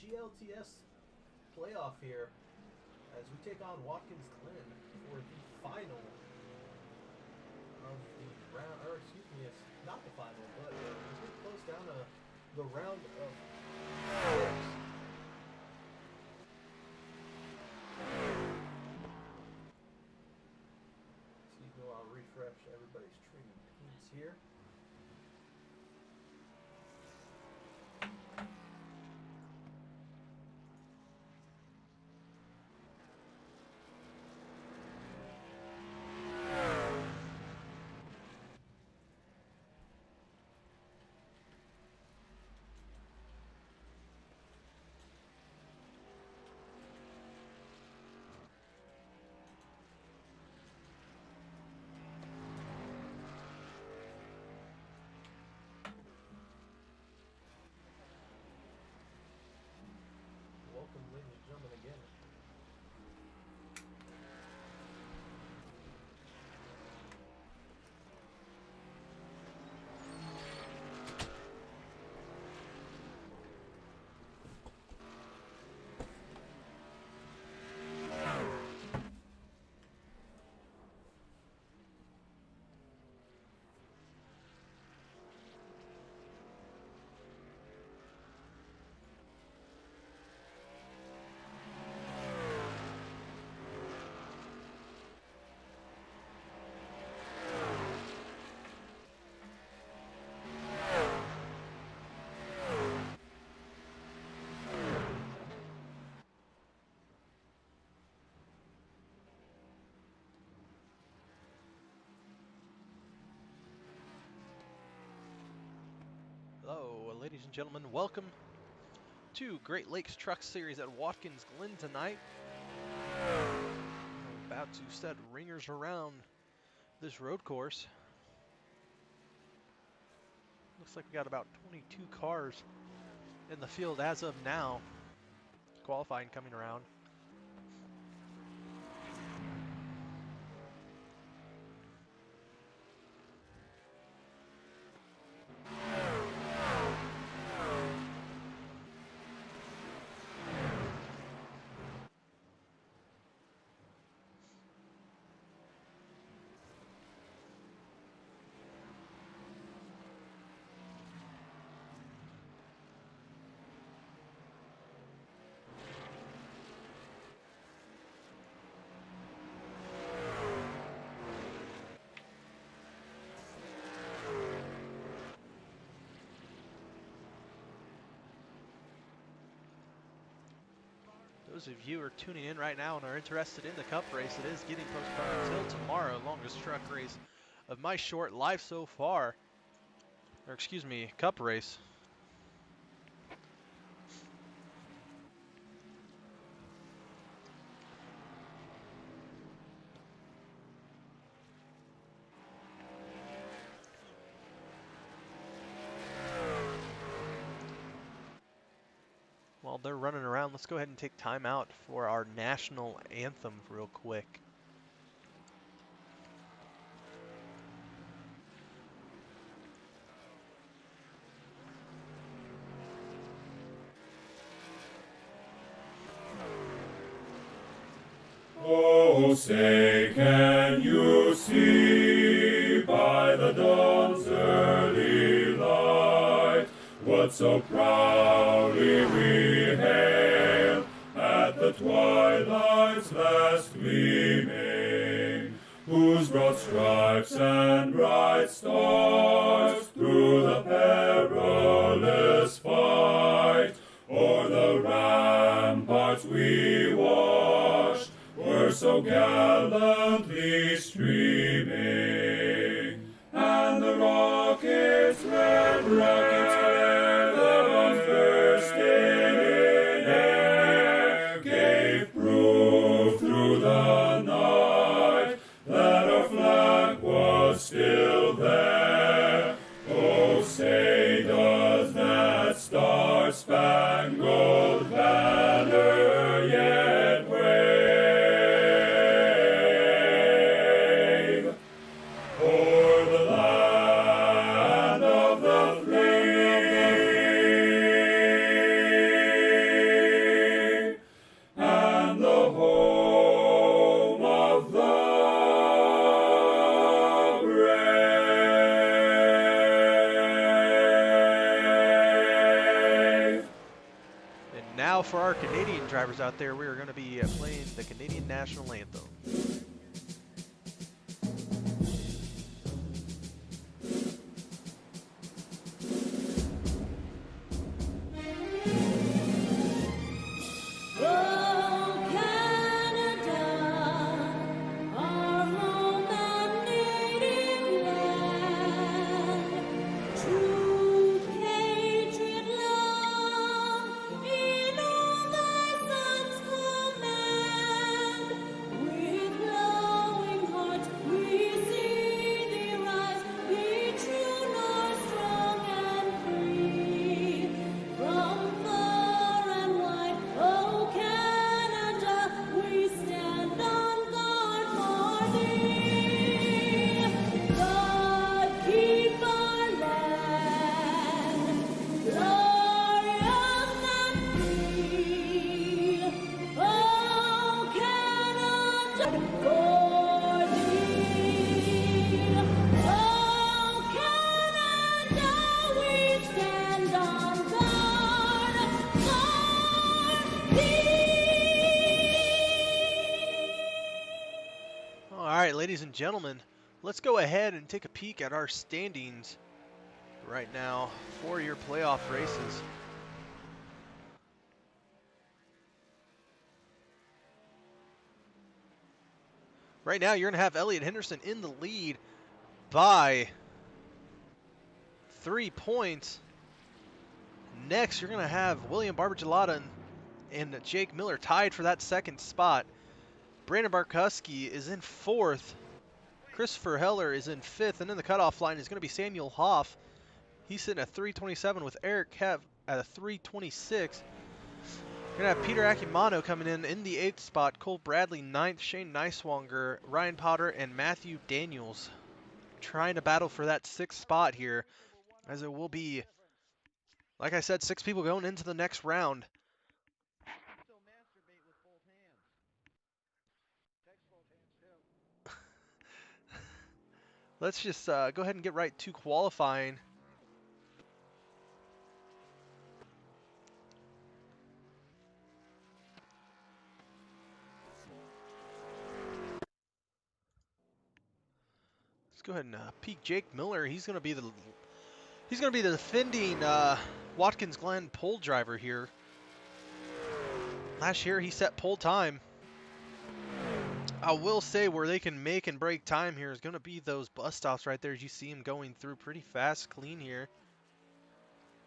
GLTS playoff here as we take on Watkins Glen for the final of the round, or excuse me, it's not the final, but we're getting close down to the round of six. So I'll refresh everybody's training teams here. Welcome, ladies and gentlemen, again. Hello, ladies and gentlemen. Welcome to Great Lakes Truck Series at Watkins Glen tonight. We're about to set ringers around this road course. Looks like we got about 22 cars in the field as of now. Qualifying coming around. Those of you who are tuning in right now and are interested in the Cup race, it is getting postponed until tomorrow. Longest truck race of my short life so far. Or excuse me, Cup race. While they're running around, let's go ahead and take time out for our national anthem real quick. Oh, say, can you see by the dawn's early light what so proudly we hailed at the twilight's last gleaming, whose broad stripes and bright stars through the perilous fight o'er the ramparts we watched were so gallantly streaming, and the rockets red, the bombs bursting in air, gave proof through the night that our flag was still there. Oh, say, does that star-spangled banner yet wave o'er the land of the free? now for our Canadian drivers out there, we are going to be playing the Canadian National Anthem. Ladies and gentlemen, let's go ahead and take a peek at our standings right now for your playoff races. Right now, you're going to have Elliot Henderson in the lead by 3 points. Next, you're going to have William Barbagelata and Jake Miller tied for that second spot. Brandon Barkuski is in 4th. Christopher Heller is in 5th, and then the cutoff line is going to be Samuel Hoff. He's sitting at 327 with Eric Kev at a 326. We're going to have Peter Akimano coming in the 8th spot, Cole Bradley 9th, Shane Neiswanger, Ryan Potter, and Matthew Daniels trying to battle for that 6th spot here, as it will be, like I said, 6 people going into the next round. Let's just go ahead and get right to qualifying. Let's go ahead and peek Jake Miller. He's going to be the defending Watkins Glen pole driver here. Last year he set pole time. I will say where they can make and break time here is going to be those bus stops right there, as you see him going through pretty fast, clean here.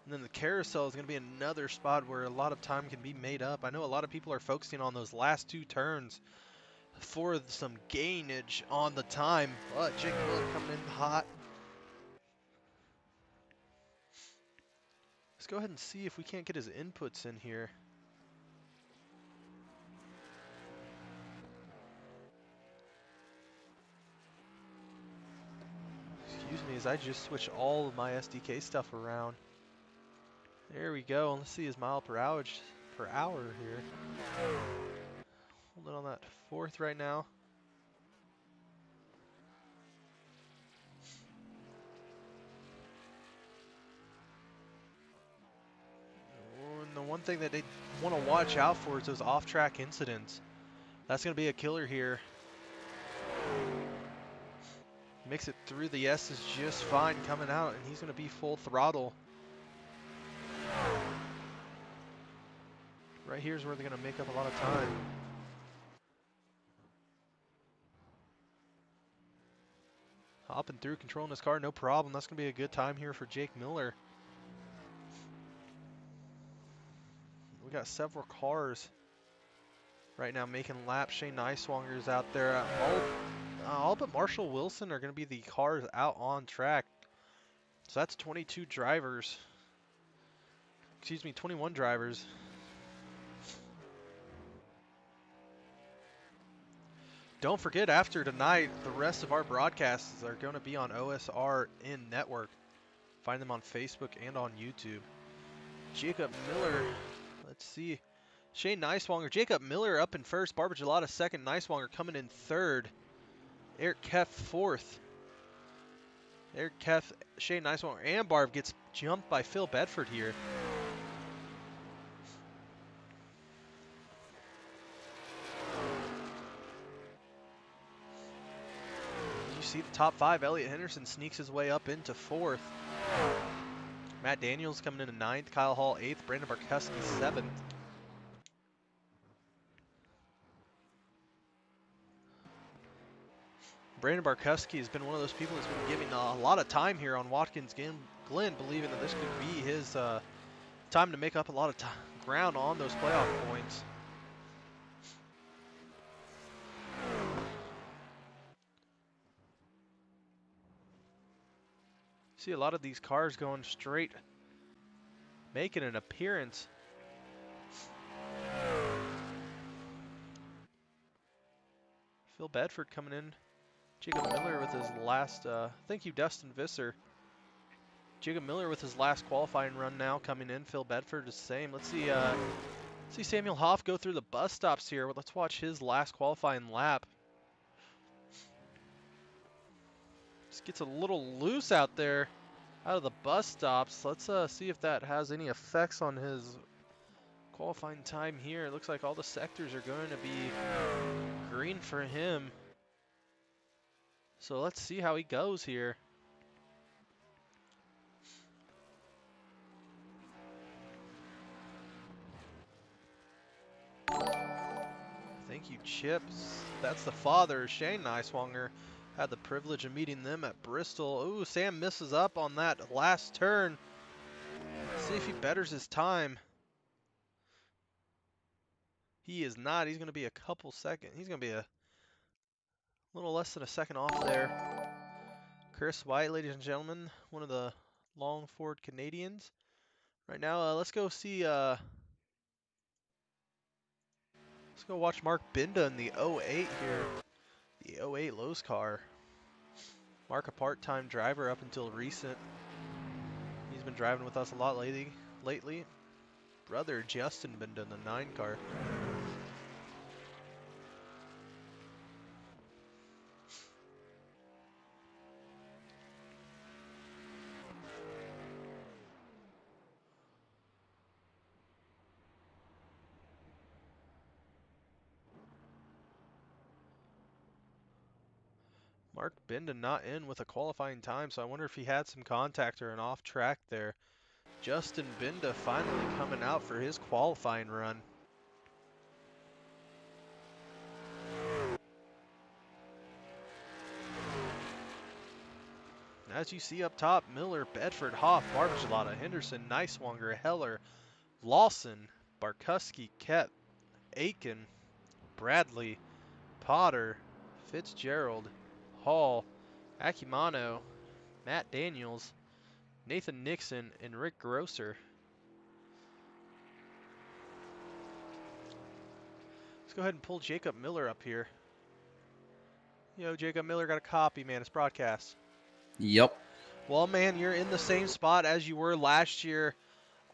And then the carousel is going to be another spot where a lot of time can be made up. I know a lot of people are focusing on those last 2 turns for some gainage on the time, but Jake Miller coming in hot. Let's go ahead and see if we can't get his inputs in here. Excuse me as I just switch all of my SDK stuff around. There we go. Let's see his mile per hour here. Holding on that 4th right now. And the one thing that they want to watch out for is those off-track incidents. That's going to be a killer here. Makes it through the S's just fine coming out, and he's going to be full throttle. Right here's where they're going to make up a lot of time. Hopping through, controlling his car, no problem. That's going to be a good time here for Jake Miller. We got several cars right now making laps. Shane Neiswanger is out there. All but Marshall Wilson are going to be the cars out on track. So that's 22 drivers. Excuse me, 21 drivers. Don't forget, after tonight, the rest of our broadcasts are going to be on OSR in network. Find them on Facebook and on YouTube. Jacob Miller, let's see. Shane Neiswanger, Jacob Miller up in 1st, Barbagelata 2nd, Neiswanger coming in 3rd. Eric Keff 4th. Eric Keff, Shane Neiswanger, and Barb gets jumped by Phil Bedford here. see the top 5. Elliot Henderson sneaks his way up into 4th. Matt Daniels coming in 9th. Kyle Hall 8th. Brandon Barkuski 7th. Brandon Barkuski has been one of those people that's been giving a lot of time here on Watkins Glen, believing that this could be his time to make up a lot of ground on those playoff points. See a lot of these cars going straight, making an appearance. Phil Bedford coming in. Jacob Miller with his last, thank you Dustin Visser. Jacob Miller with his last qualifying run now coming in. Phil Bedford is the same. Let's see Samuel Hoff go through the bus stops here. Let's watch his last qualifying lap. Just gets a little loose out there, out of the bus stops. Let's see if that has any effects on his qualifying time here. It looks like all the sectors are going to be green for him. So let's see how he goes here. Thank you, Chips. That's the father, Shane Niswanger. Had the privilege of meeting them at Bristol. Ooh, Sam misses up on that last turn. See if he betters his time. He is not. He's going to be a couple seconds. He's going to be a little less than a second off there. Chris White, ladies and gentlemen, one of the Longford Canadians. Right now, let's go see. Let's go watch Mark Binda in the 08 here. The 08 Lowe's car. Mark, a part-time driver up until recent. He's been driving with us a lot lately. Brother Justin Binda in the 9 car. Mark Binda not in with a qualifying time, so I wonder if he had some contact or an off track there. Justin Binda finally coming out for his qualifying run. As you see up top, Miller, Bedford, Hoff, Barbagelata, Henderson, Niswanger, Heller, Lawson, Barkuski, Kett, Aiken, Bradley, Potter, Fitzgerald, Hall, Akimano, Matt Daniels, Nathan Nixon, and Rick Grosser. Let's go ahead and pull Jacob Miller up here. Yo, Jacob Miller got a copy, man. It's broadcast. Yep. Well, man, you're in the same spot as you were last year.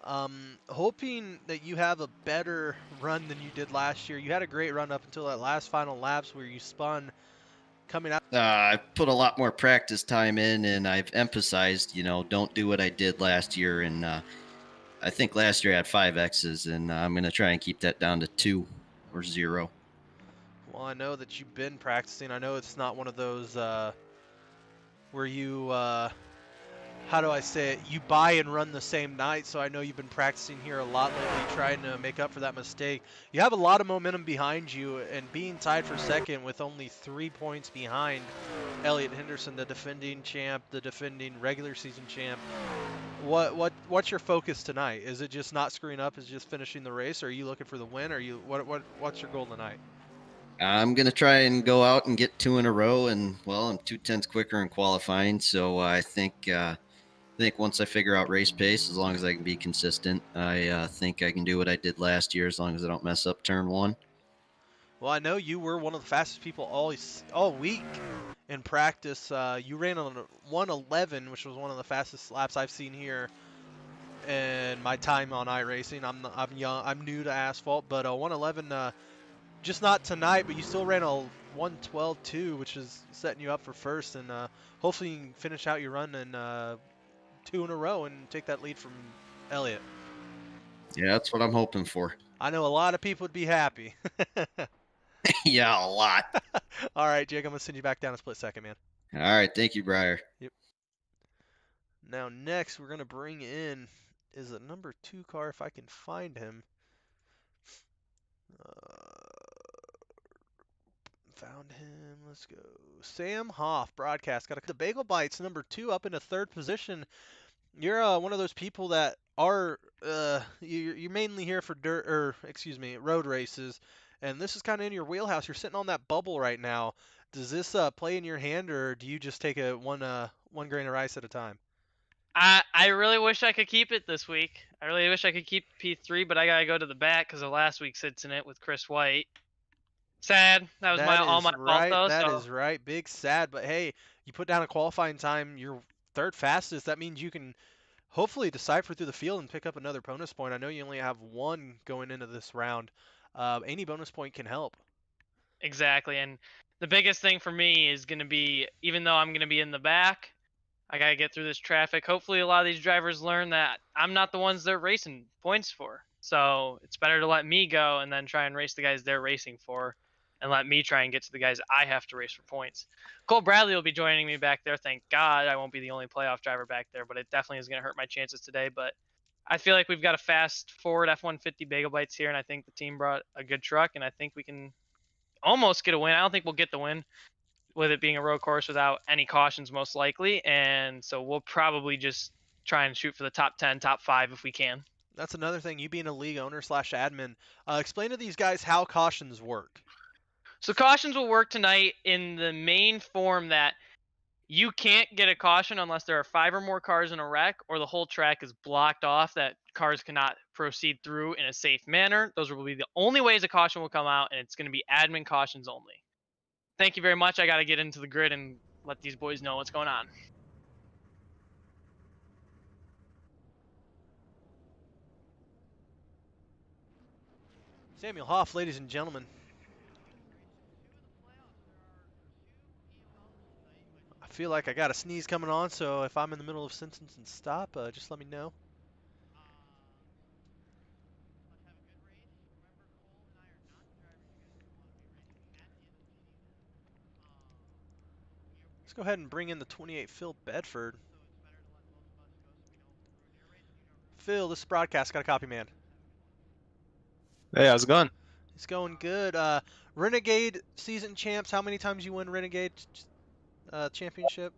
Hoping that you have a better run than you did last year. You had a great run up until that last final laps where you spun coming out. I put a lot more practice time in, and I've emphasized, don't do what I did last year. And I think last year I had 5 X's, and I'm going to try and keep that down to 2 or 0. Well, I know that you've been practicing. I know it's not one of those where you, how do I say it, you buy and run the same night. So I know you've been practicing here a lot lately, trying to make up for that mistake. You have a lot of momentum behind you, and being tied for second with only 3 points behind Elliot Henderson, the defending champ, the defending regular season champ. What's your focus tonight? Is it just not screwing up? Is it just finishing the race? Or are you looking for the win? Or what's your goal tonight? I'm going to try and go out and get 2 in a row, and, well, I'm 2/10 quicker in qualifying, so I think once I figure out race pace, as long as I can be consistent, I think I can do what I did last year as long as I don't mess up turn 1. Well, I know you were one of the fastest people all week in practice. You ran on 1:11, which was one of the fastest laps I've seen here in my time on iRacing. I'm young, I'm new to asphalt, but 1:11. Just not tonight, but you still ran a 1:12.2, which is setting you up for first, and hopefully you can finish out your run in 2 in a row and take that lead from Elliot. Yeah, that's what I'm hoping for. I know a lot of people would be happy. Yeah, a lot. All right, Jake, I'm going to send you back down a split second, man. All right. Thank you, Briar. Now next we're gonna bring in is a number 2 car if I can find him. Found him. Let's go. Sam Hoff, broadcast. Got the Bagel Bites number 2 up into 3rd position. You're one of those people that are you're mainly here for road races, and this is kind of in your wheelhouse. You're sitting on that bubble right now. Does this play in your hand, or do you just take a one grain of rice at a time? I really wish I could keep it this week. I really wish I could keep P3, but I gotta go to the back because of last week's incident with Chris White. Sad. That was all my fault though. That So is right. Big sad, but hey, you put down a qualifying time. You're 3rd fastest. That means you can hopefully decipher through the field and pick up another bonus point. I know you only have 1 going into this round. Any bonus point can help. exactly, and the biggest thing for me is gonna be, even though I'm gonna be in the back, I gotta get through this traffic. Hopefully, a lot of these drivers learn that I'm not the ones they're racing points for. So it's better to let me go and then try and race the guys they're racing for, and let me try and get to the guys I have to race for points. Cole Bradley will be joining me back there. Thank God I won't be the only playoff driver back there, but it definitely is going to hurt my chances today. But I feel like we've got a fast forward F-150 Bagel Bites here, and I think the team brought a good truck, and I think we can almost get a win. I don't think we'll get the win, with it being a road course without any cautions most likely, and so we'll probably just try and shoot for the top 10, top 5 if we can. That's another thing, you being a league owner / admin. Explain to these guys how cautions work. So cautions will work tonight in the main form that you can't get a caution unless there are 5 or more cars in a wreck, or the whole track is blocked off that cars cannot proceed through in a safe manner. Those will be the only ways a caution will come out, and it's going to be admin cautions only. Thank you very much. I got to get into the grid and let these boys know what's going on. Samuel Hoff, ladies and gentlemen. I feel like I got a sneeze coming on, so if I'm in the middle of sentence and stop, just let me know. Let's go ahead and bring in the 28 Phil Bedford. Phil, this is broadcast. Got a copy, man. Hey, how's it going? It's going good. Renegade season champs. How many times you win Renegade championship?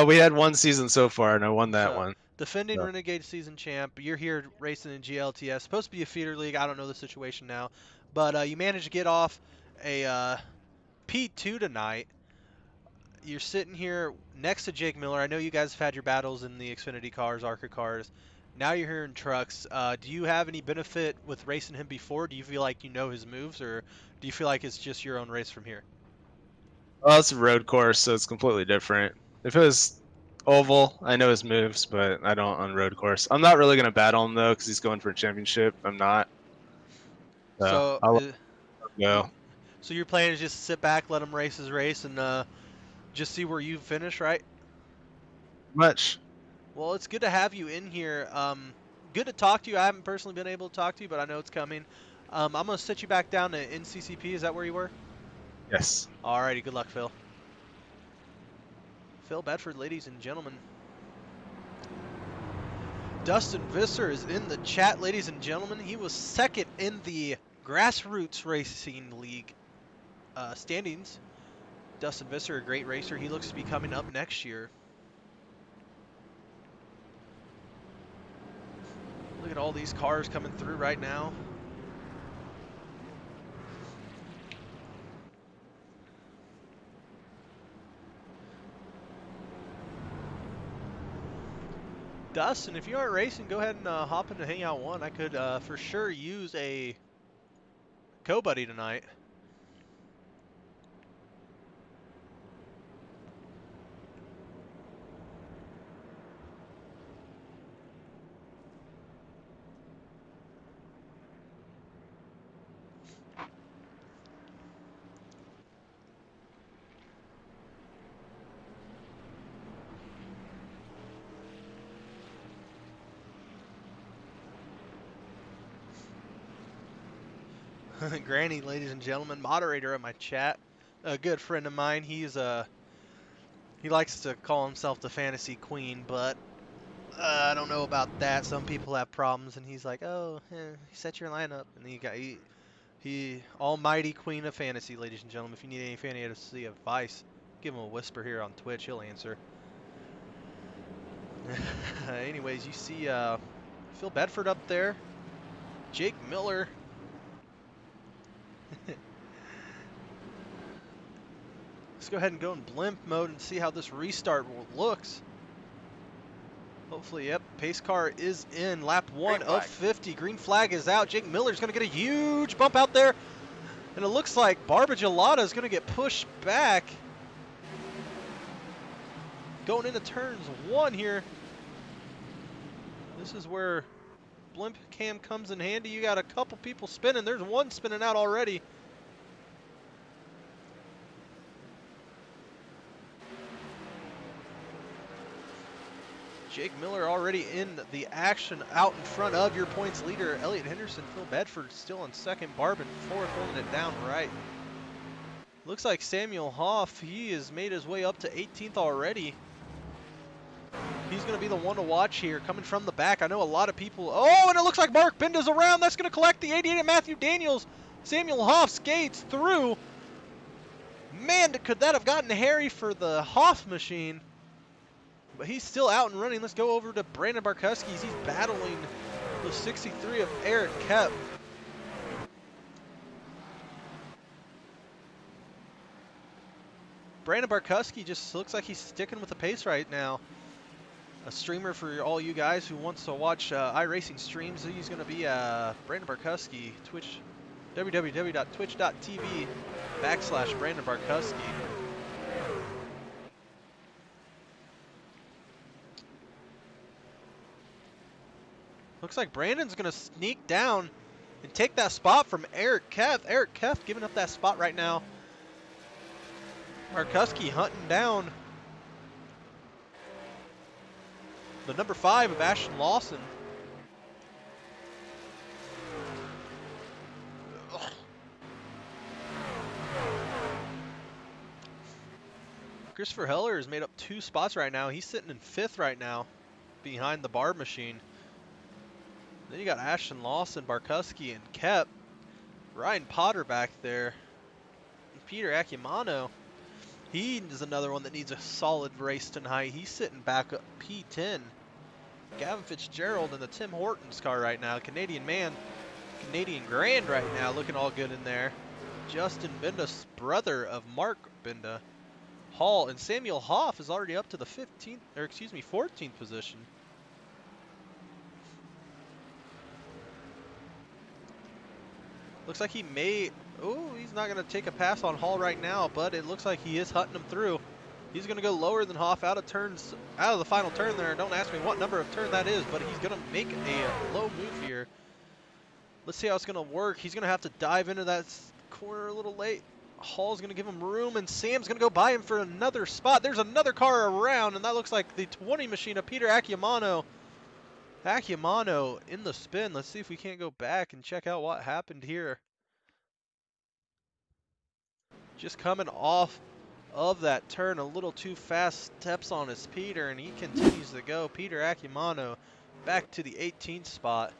We had 1 season so far, and I won that one. Defending Yeah. Renegade season champ. You're here racing in GLTS. Supposed to be a feeder league. I don't know the situation now, but you managed to get off a P2 tonight. You're sitting here next to Jake Miller. I know you guys have had your battles in the Xfinity cars, ARCA cars. Now you're here in trucks. Do you have any benefit with racing him before? Do you feel like you know his moves, or do you feel like it's just your own race from here? Well, it's a road course, so it's completely different. If it was oval, I know his moves, but I don't on road course. I'm not really going to battle him, though, because he's going for a championship. I'm not. So, I'll let him go. So your plan is just sit back, let him race his race, and just see where you finish, right? Much. Well, it's good to have you in here. Good to talk to you. I haven't personally been able to talk to you, but I know it's coming. I'm going to sit you back down to NCCP. Is that where you were? Yes. Alrighty, good luck, Phil. Phil Bedford, ladies and gentlemen. Dustin Visser is in the chat, ladies and gentlemen. He was 2nd in the Grassroots Racing League standings. Dustin Visser, a great racer. He looks to be coming up next year. Look at all these cars coming through right now. Dustin, if you aren't racing, go ahead and hop into Hangout 1. I could for sure use a co-buddy tonight. Granny, ladies and gentlemen, moderator of my chat, a good friend of mine. He's He likes to call himself the fantasy queen, but I don't know about that. Some people have problems, and he's like, oh, set your lineup. And he almighty queen of fantasy, ladies and gentlemen. If you need any fantasy advice, give him a whisper here on Twitch. He'll answer. Anyways, you see Phil Bedford up there. Jake Miller. Let's go ahead and go in blimp mode and see how this restart looks. Hopefully, yep, pace car is in lap 1 of 50. Green flag is out. Jake Miller's going to get a huge bump out there. And it looks like Barbagelata is going to get pushed back. Going into turns 1 here. This is where blimp cam comes in handy. You got a couple people spinning. There's one spinning out already. Jake Miller already in the action out in front of your points leader. Elliott Henderson, Phil Bedford still in second. Barb in fourth, holding it down right. Looks like Samuel Hoff, he has made his way up to 18th already. He's going to be the one to watch here, coming from the back. I know a lot of people. Oh, and it looks like Mark Binda's around. That's going to collect the 88 of Matthew Daniels. Samuel Hoff skates through. Man, could that have gotten hairy for the Hoff machine. But he's still out and running. Let's go over to Brandon Barkuski. He's battling the 63 of Eric Kep. Brandon Barkuski just looks like he's sticking with the pace right now. A streamer for all you guys who wants to watch iRacing streams. He's going to be Brandon Barkuski, Twitch, www.twitch.tv/Brandon Barkuski. Looks like Brandon's going to sneak down and take that spot from Eric Kef. Eric Kef giving up that spot right now. Barkuski hunting down the number 5 of Ashton Lawson. Ugh. Christopher Heller has made up 2 spots right now. He's sitting in 5th right now behind the Barb machine. Then you got Ashton Lawson, Barkuski, and Kep. Ryan Potter back there. And Peter Akimano. He is another one that needs a solid race tonight. He's sitting back up P10. Gavin Fitzgerald in the Tim Hortons car right now. Canadian man, Canadian Grand right now, looking all good in there. Justin Binda's brother of Mark Binda. Hall and Samuel Hoff is already up to the 14th position. Looks like he may, he's not going to take a pass on Hall right now, but it looks like he is hunting him through. He's going to go lower than Hoff out of the final turn there. Don't ask me what number of turn that is, but he's going to make a low move here. Let's see how it's going to work. He's going to have to dive into that corner a little late. Hall's going to give him room, and Sam's going to go by him for another spot. There's another car around, and that looks like the 20 machine of Peter Akimano. Akimano in the spin. Let's see if we can't go back and check out what happened here. Just coming off of that turn a little too fast, steps on his Peter, and he continues to go. Peter Akimano back to the 18th spot.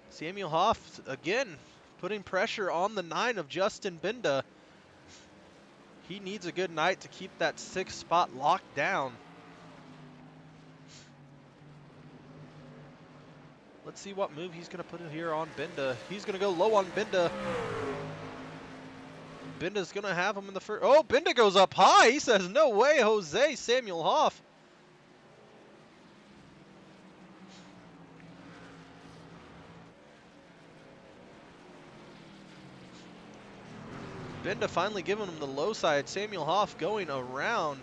Samuel Hoff again putting pressure on the 9 of Justin Binda. He needs a good night to keep that 6th spot locked down. Let's see what move he's going to put in here on Binda. He's going to go low on Binda. Binda's going to have him in the first. Oh, Binda goes up high. He says, no way, Jose. Samuel Hoff. Binda finally giving him the low side. Samuel Hoff going around.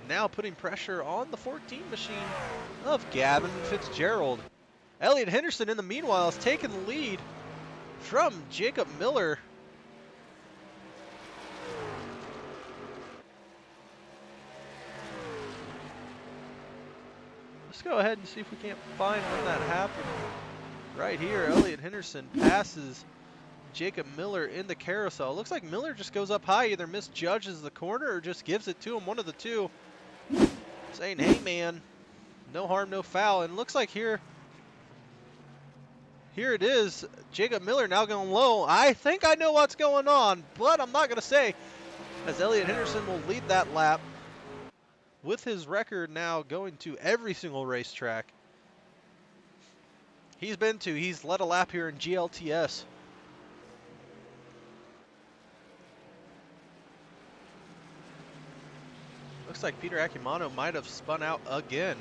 Now putting pressure on the 14 machine of Gavin Fitzgerald. Elliott Henderson in the meanwhile has taken the lead from Jacob Miller. Let's go ahead and see if we can't find when that happened. Right here, Elliott Henderson passes Jacob Miller in the carousel. Looks like Miller just goes up high, either misjudges the corner or just gives it to him, one of the two. Saying, hey man, no harm, no foul. And looks like here it is. Jacob Miller now going low. I think I know what's going on, but I'm not going to say, as Elliot Henderson will lead that lap with his record now going to every single racetrack he's been to. He's led a lap here in GLTS. Looks like Peter Akimano might have spun out again.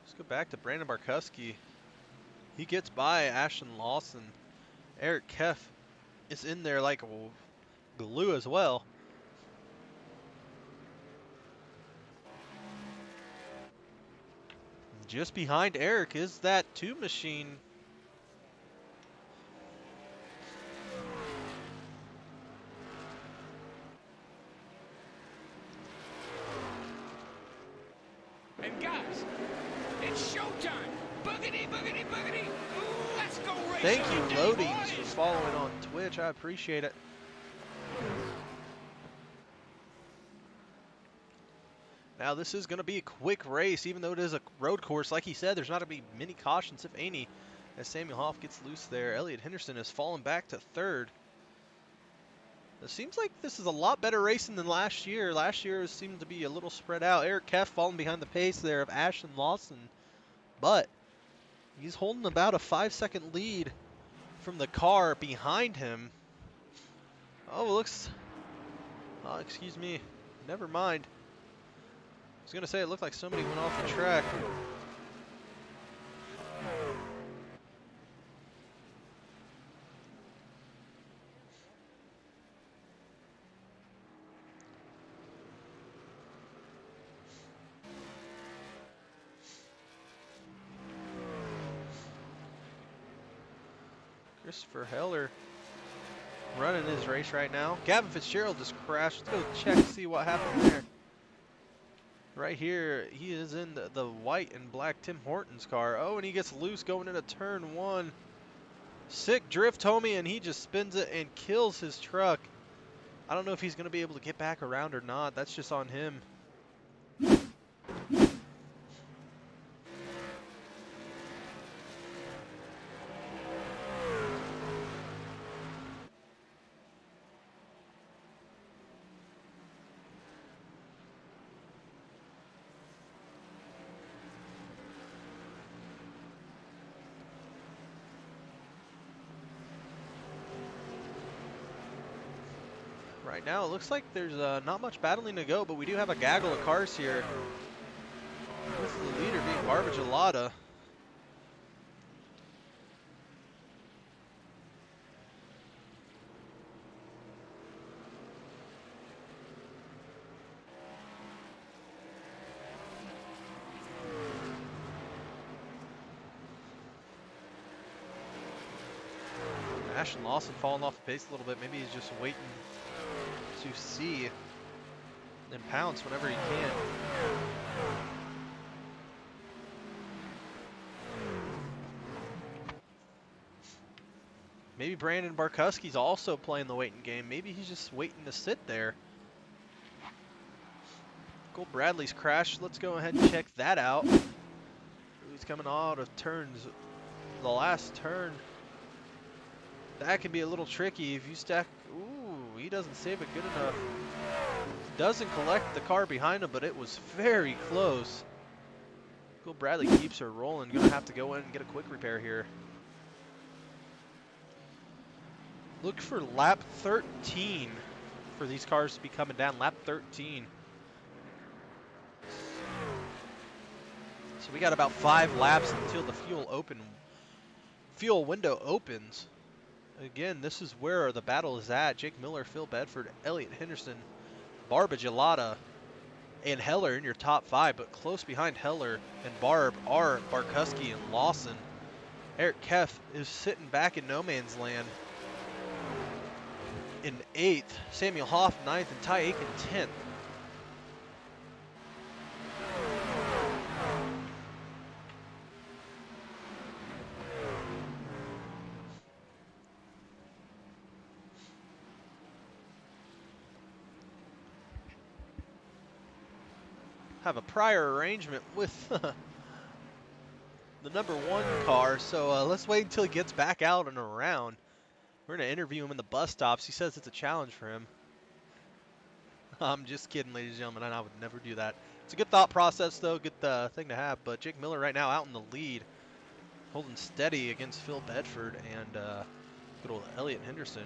Let's go back to Brandon Barkuski. He gets by Ashton Lawson. Eric Keff is in there like glue as well. Just behind Eric is that 2 machine. And guys, it's showtime. Boogity, boogity, boogity. Ooh, let's go race. Thank you, Loadings, for following on Twitch. I appreciate it. Now this is going to be a quick race, even though it is a road course. Like he said, there's not going to be many cautions, if any, as Samuel Hoff gets loose there. Elliot Henderson has fallen back to 3rd. It seems like this is a lot better racing than last year. Last year it seemed to be a little spread out. Eric Keff falling behind the pace there of Ashton Lawson, but he's holding about a 5-second lead from the car behind him. Oh, looks... Oh, excuse me. Never mind. I was going to say it looked like somebody went off the track. Christopher Heller running his race right now. Gavin Fitzgerald just crashed. Let's go check and see what happened there. Right here, he is in the white and black Tim Hortons car. Oh, and he gets loose going into turn 1. Sick drift, homie, and he just spins it and kills his truck. I don't know if he's going to be able to get back around or not. That's just on him. Right now, it looks like there's not much battling to go, but we do have a gaggle of cars here. With the leader being Barbara Gelada. Ashton Lawson falling off the pace a little bit. Maybe he's just waiting to see and pounce whenever he can. Maybe Brandon Barkuski's also playing the waiting game. Maybe he's just waiting to sit there. Cole Bradley's crashed. Let's go ahead and check that out. He's coming out of turns. The last turn. That can be a little tricky if you stack. Ooh, he doesn't save it good enough. Doesn't collect the car behind him, but it was very close. Cole Bradley keeps her rolling. Gonna have to go in and get a quick repair here. Look for lap 13 for these cars to be coming down. Lap 13. So we got about 5 laps until the fuel window opens. Again, this is where the battle is at. Jake Miller, Phil Bedford, Elliot Henderson, Barb Gelada, and Heller in your top 5, but close behind Heller and Barb are Barkuski and Lawson. Eric Keff is sitting back in no man's land in 8th, Samuel Hoff 9th, and Ty Aiken 10th. have a prior arrangement with the number 1 car, so let's wait until he gets back out and around. We're going to interview him in the bus stops. He says it's a challenge for him. I'm just kidding, ladies and gentlemen, and I would never do that. It's a good thought process, though, good thing to have. But Jake Miller right now out in the lead, holding steady against Phil Bedford and good old Elliott Henderson.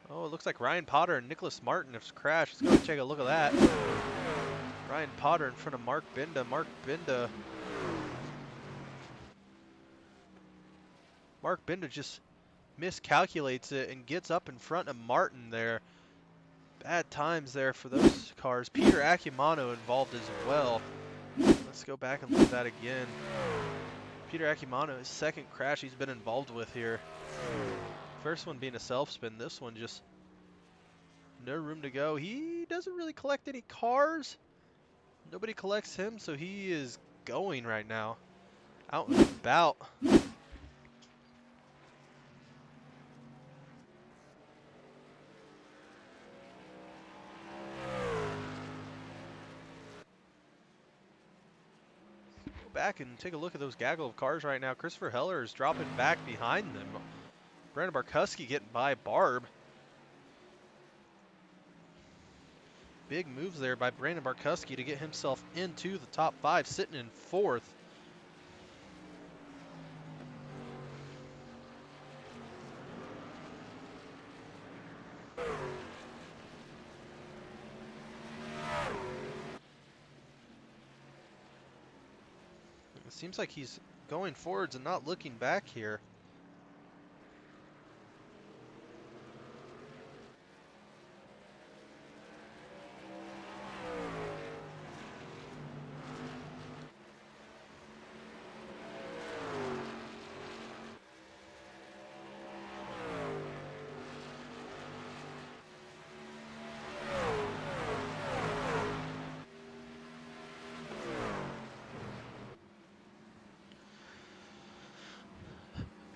Oh, it looks like Ryan Potter and Nicholas Martin have crashed. Let's go take a look at that. Ryan Potter in front of Mark Binda. Mark Binda just miscalculates it and gets up in front of Martin there. Bad times there for those cars. Peter Akimano involved as well. Let's go back and look at that again. Peter Akimano, his second crash he's been involved with here. First one being a self-spin. This one just no room to go. He doesn't really collect any cars. Nobody collects him, so he is going right now. Out and about. Back and take a look at those gaggle of cars right now. Christopher Heller is dropping back behind them. Brandon Barkuski getting by Barb. Big moves there by Brandon Barkuski to get himself into the top 5, sitting in 4th. It seems like he's going forwards and not looking back here.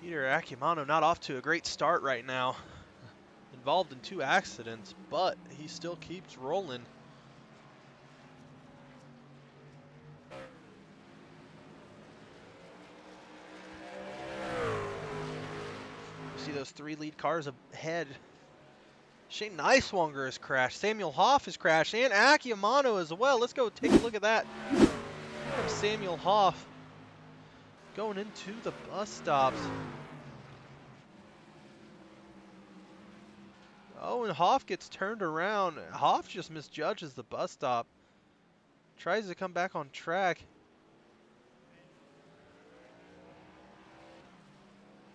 Peter Akimano not off to a great start right now. Involved in 2 accidents, but he still keeps rolling. You see those 3 lead cars ahead. Shane Neiswanger has crashed. Samuel Hoff has crashed. And Akimano as well. Let's go take a look at that. From Samuel Hoff going into the bus stops. Oh, and Hoff gets turned around. Hoff just misjudges the bus stop. Tries to come back on track.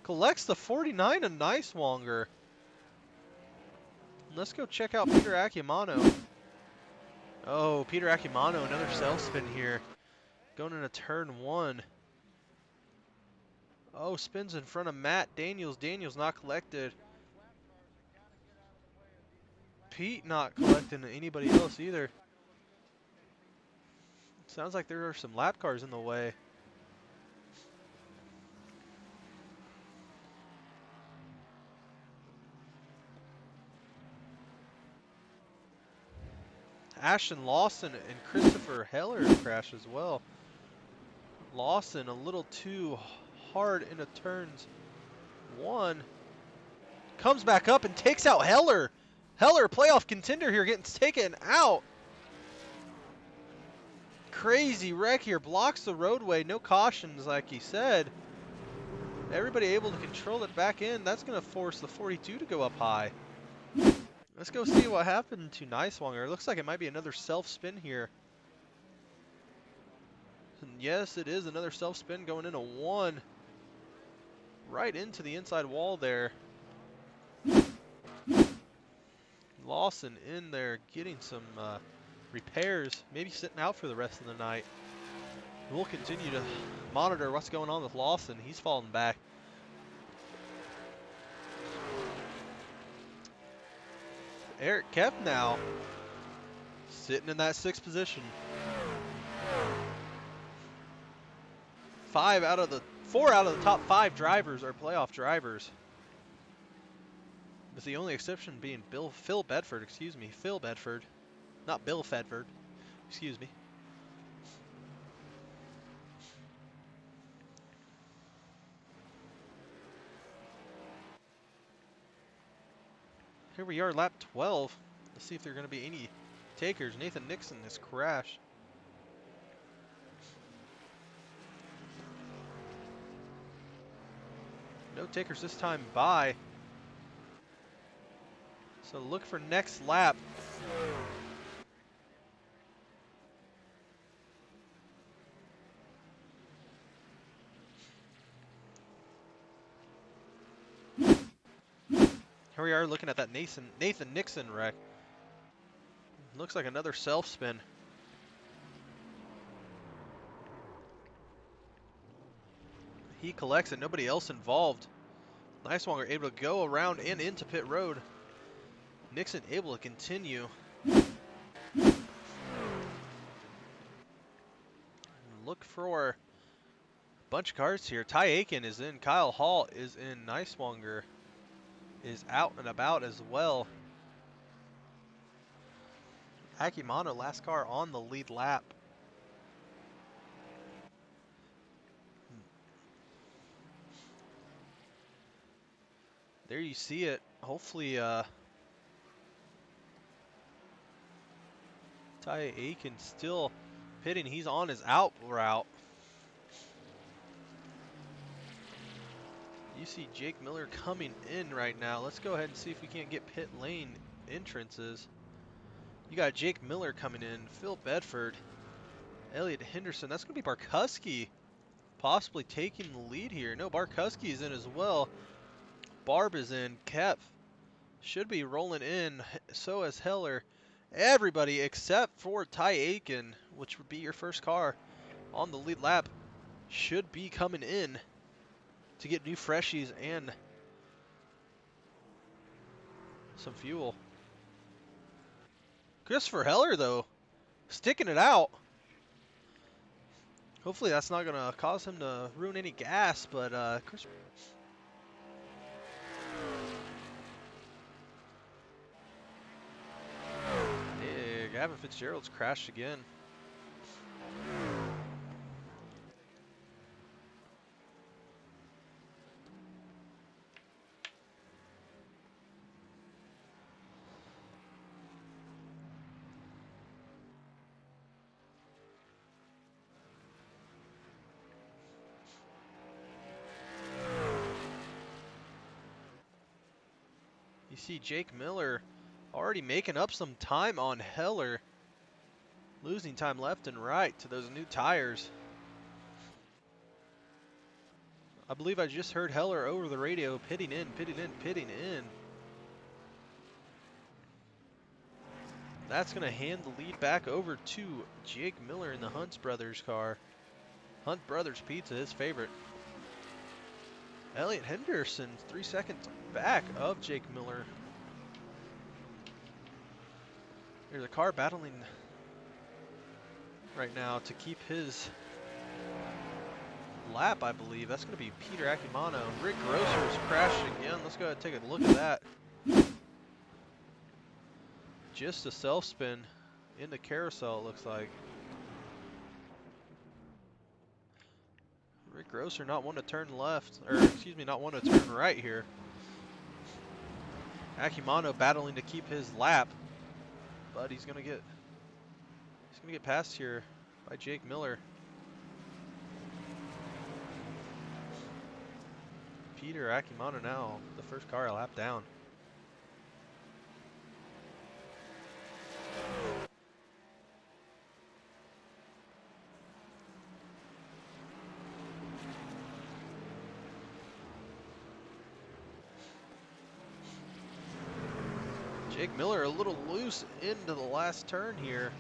Collects the 49 of Neiswanger. Let's go check out Peter Akimano. Oh, Peter Akimano, another self-spin here. Going into turn 1. Oh, spins in front of Matt Daniels. Daniels not collected. Pete not collecting anybody else either. Sounds like there are some lap cars in the way. Ashton Lawson and Christopher Heller crash as well. Lawson a little too hard into turns 1. Comes back up and takes out Heller. Heller, playoff contender here, getting taken out. Crazy wreck here. Blocks the roadway. No cautions, like he said. Everybody able to control it back in. That's going to force the 42 to go up high. Let's go see what happened to Neiswanger. It looks like it might be another self-spin here. And yes, it is another self-spin going into 1. Right into the inside wall there. Lawson in there getting some repairs, maybe sitting out for the rest of the night. We'll continue to monitor what's going on with Lawson. He's falling back. Eric Kemp now sitting in that 6th position. 4 out of the top 5 drivers are playoff drivers. With the only exception being Phil Bedford, excuse me, Phil Bedford, not Bill Fedford, excuse me. Here we are, lap 12. Let's see if there are going to be any takers. Nathan Nixon has crashed. No takers this time by. So look for next lap. Here we are looking at that Nathan Nixon wreck. Looks like another self-spin. He collects it, nobody else involved. Nice one, we're able to go around and into pit road. Nixon able to continue. Look for a bunch of cars here. Ty Aiken is in, Kyle Hall is in, Niswanger is out and about as well. Akimano, last car on the lead lap. There you see it. Hopefully, Ty Aiken still pitting. He's on his out route. You see Jake Miller coming in right now. Let's go ahead and see if we can't get pit lane entrances. You got Jake Miller coming in, Phil Bedford, Elliot Henderson. That's going to be Barkuski possibly taking the lead here. No, Barkuski is in as well. Barb is in. Kep should be rolling in. So is Heller. Everybody except for Ty Aiken, which would be your first car on the lead lap, should be coming in to get new freshies and some fuel. Christopher Heller, though, sticking it out. Hopefully that's not going to cause him to ruin any gas, but Chris... Yeah, Gavin Fitzgerald's crashed again. You see Jake Miller already making up some time on Heller. Losing time left and right to those new tires. I believe I just heard Heller over the radio pitting in, pitting in, pitting in. That's going to hand the lead back over to Jake Miller in the Hunt Brothers car. Hunt Brothers Pizza, his favorite. Elliot Henderson, 3 seconds back of Jake Miller. There's a car battling right now to keep his lap, I believe. That's going to be Peter Akimano. Rick Grosser is crashing again. Let's go ahead and take a look at that. Just a self-spin in the carousel, it looks like. Rick Grosser not one to turn left, or excuse me, not one to turn right here. Akimano battling to keep his lap, but he's gonna get passed here by Jake Miller. Peter Akimano now the first car a lap down. Jake Miller a little loose into the last turn here.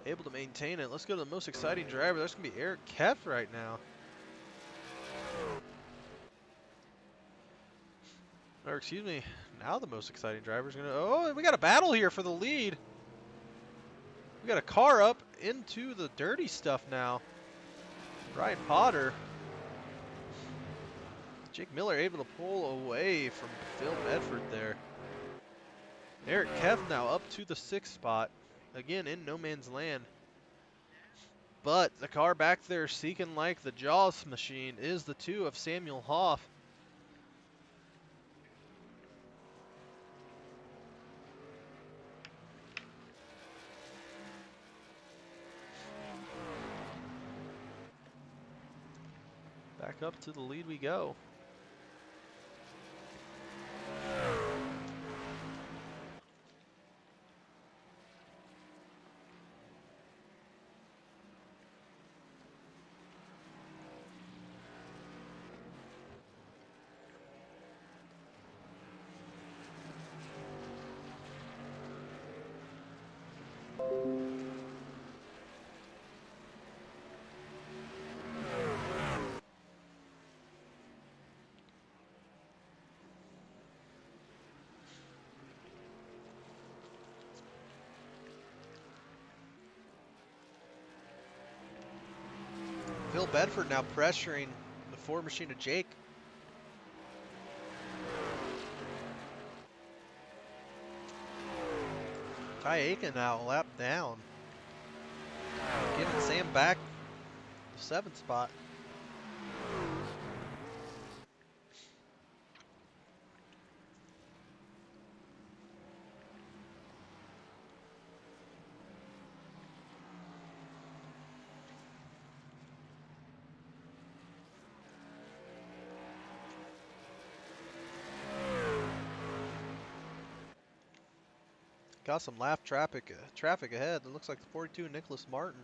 Able to maintain it. Let's go to the most exciting driver. That's going to be Eric Kef right now. Or excuse me, now the most exciting driver is going to... Oh, we got a battle here for the lead. We got a car up into the dirty stuff now. Ryan Potter Jake Miller able to pull away from Phil Bedford there. Eric Kev now up to the 6th spot. Again, in no man's land. But the car back there seeking like the Jaws machine is the 2 of Samuel Hoff. Back up to the lead we go. Phil Bedford now pressuring the Ford machine of Jake. Ty Aiken now a lap down. Giving Sam back the 7th spot. Got some lap traffic ahead. It looks like the 42 Nicholas Martin.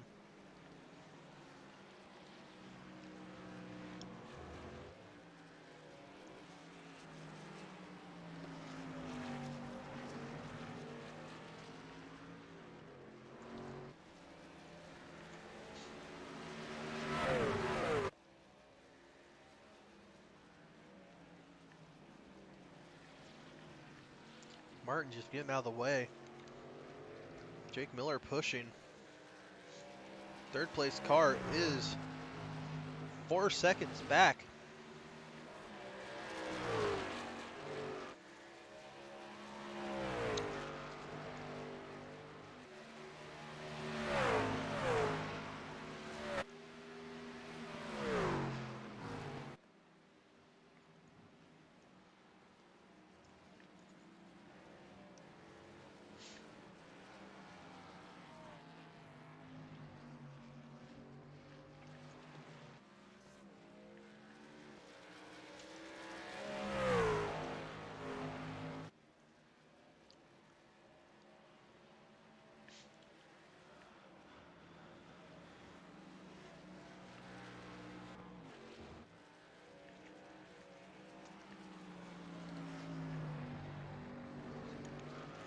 Martin just getting out of the way. Jake Miller pushing. 3rd place car is 4 seconds back.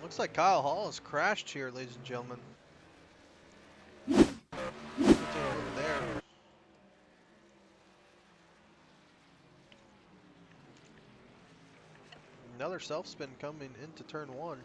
Looks like Kyle Hall has crashed here, ladies and gentlemen. We'll take a look there. Another self-spin coming into turn 1.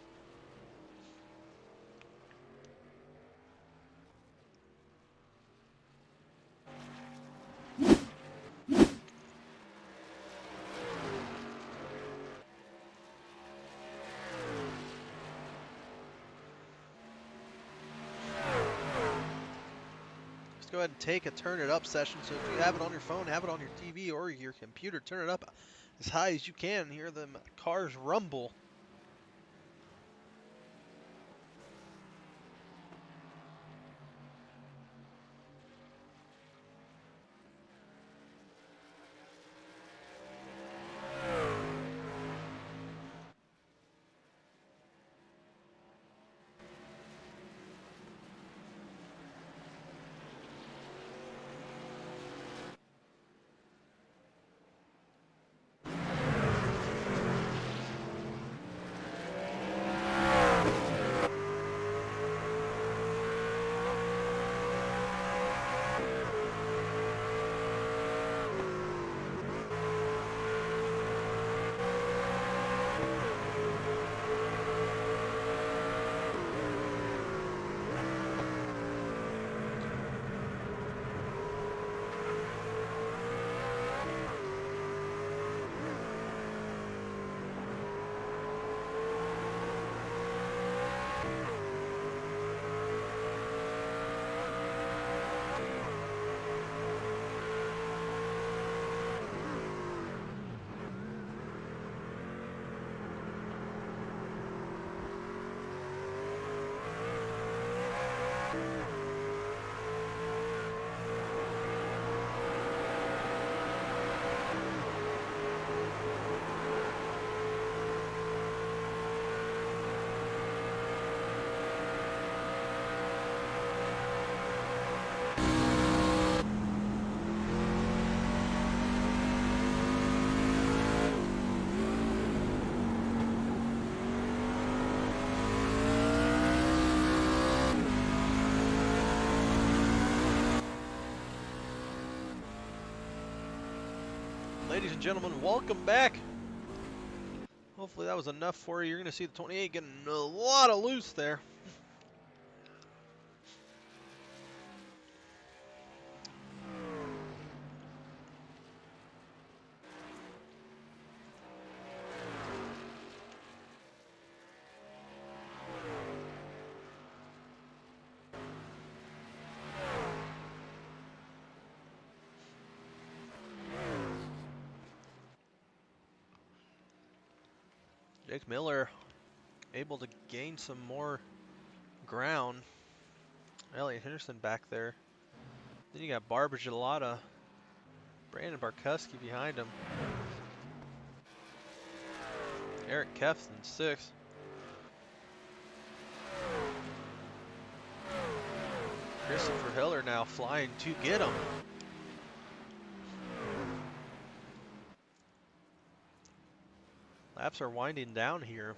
Go ahead and take a turn it up session. So if you have it on your phone, have it on your TV or your computer, turn it up as high as you can. Hear them cars rumble. Ladies and gentlemen, welcome back. Hopefully that was enough for you. You're going to see the 28 getting a lot of loose there. Jake Miller able to gain some more ground. Elliot Henderson back there. Then you got Barbara Gelata, Brandon Barkuski behind him. Eric Kefton, 6th. Christopher Hiller now flying to get him. Laps are winding down here.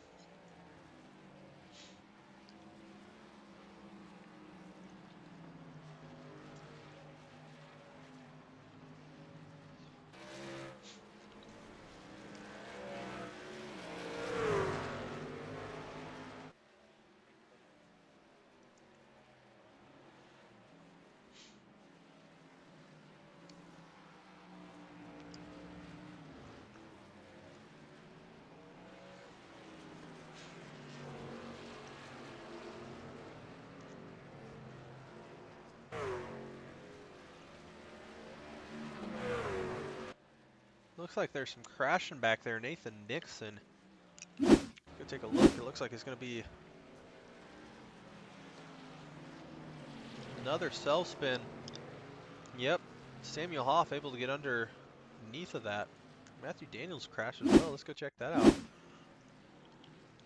Looks like there's some crashing back there. Nathan Nixon. Go take a look. It looks like it's going to be another self-spin. Yep. Samuel Hoff able to get underneath of that. Matthew Daniels crashed as well. Let's go check that out.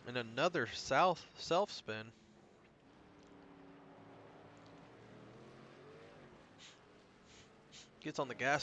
And another self-spin. Gets on the gas